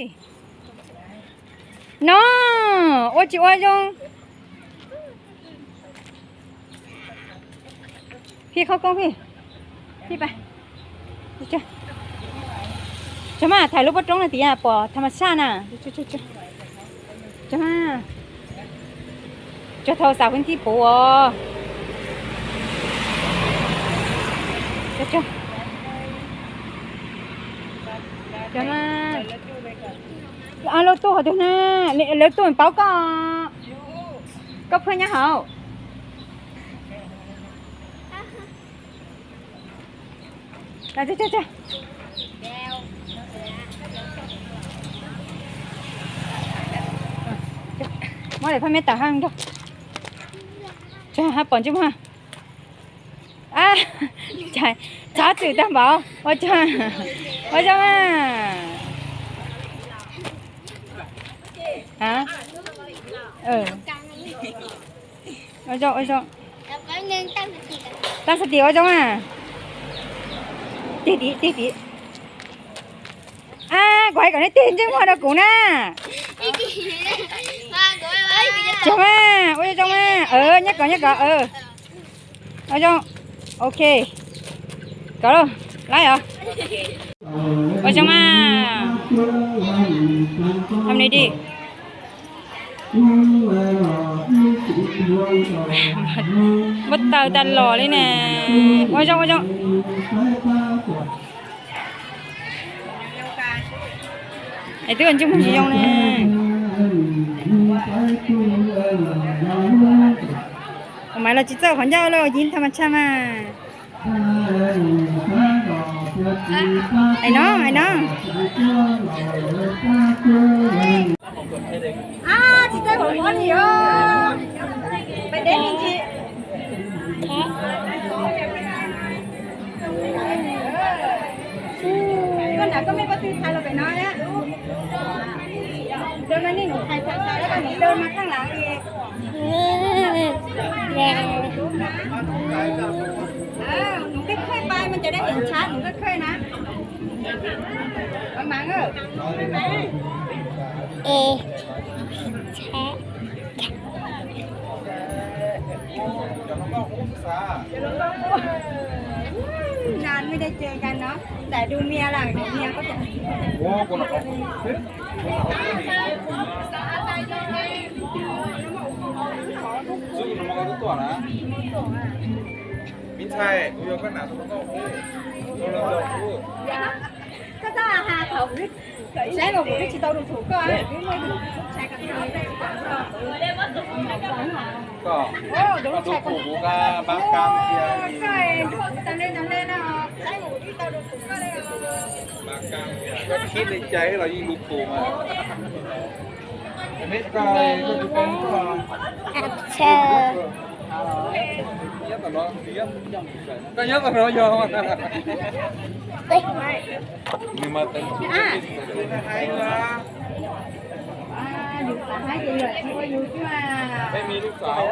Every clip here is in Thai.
đi nó ôi chị ơi khôngพี่เข้ากล้องพี่ไปจ้ะจะมาถ่ายรูปตรงนั้นตีอ่ะปอธรรมชาติน่ะจะมาจะโทรศัพท์พื้นที่ปูอ๋อจะมารถตู้เขาเดี๋ยวนะรถตู้มันเป้าก็เพื่อนยังเหรอจ้ะมาเดี๋ยวพ่อแม่ตักให้มึงด้วยจ้ะฮะปอนจุ๊บฮะcháu tự đảm bảo ôi cha mà hả ôi cho tăng sạch ôi cho mà tí quay cả này tiền chứ mà đâu cũng nè cho mà ôi cho mà nhắc cỡ ôi cho ok có đâu lái hả ôi chồng à làm này đi bắt tàu tàn lò đấy nè ôi chồng ấy tôi còn chung gì không nè mày là chỉ sợ khoản giao đâu dính tham cha mà ai nó chị chơi một món gì đó phải đến đi chị con nào có mấy có thứ thay là phải nói á đơn này nụ thayแล้วก็มีเดินมาข้างหลังอีกหนูค่อยๆไปมันจะได้เห็นชัดหนูค่อยๆนะประมาณแชะนานไม่ได้เจอกันเนาะแต่ดูเมียหลังเมียก็จะ민차에 우여가 나서ก็จะหาเขาใช้แบบวิธีตัวถูกก็ใช้กับเราได้ก่อนก็ดูผูกก็บางกลางเดียวใช่จำเล่นนะใช้หมูที่ตัวถูกก็เลยบางกลางก็คิดในใจให้เรายิงลูกปูมาไม่ไกลก็จะเป็นเชิญnhất là nó có nhất là nó vô nhưng mà tình hay quáอยู่สายดีเลยที่ว่าอยู่ที่ว่าไม่มีลูกสาว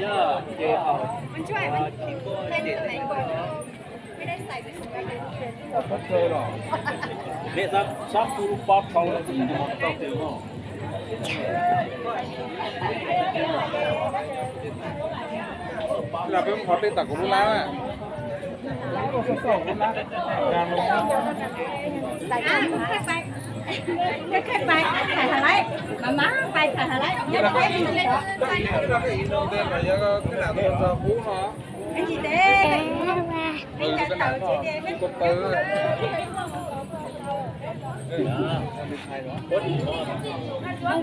เยอะเจ๊เอามันช่วยมันเป็นไหนก่อนไม่ได้ใส่ไปสุดเลยก็เคยหรอเนี่ยซับซับคูป๊อปเขาเลยที่จะมาต้องเต็มหม้อเราเป็นพอเป็นตักของลูกแล้วอ่ะงานลงใส่แค่ไปถ่ายอะไรมาไปถ่ายอะไรยังไม่ได้เลยเราก็อินโดเดนอะไรก็ขนาดตัวจะพูดเนาะไอ้จีเด้ไอ้จันเต่าจีเด้ไม่กดปืน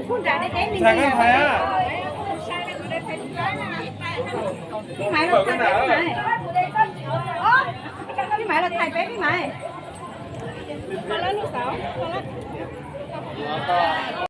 คุณจ่ายได้เด้มี ใช่ไหมอ่ะพี่หมายเราถ่ายพี่หมายเราถ่ายไปพี่หมายพอแล้วลูกสาวพอแล้ว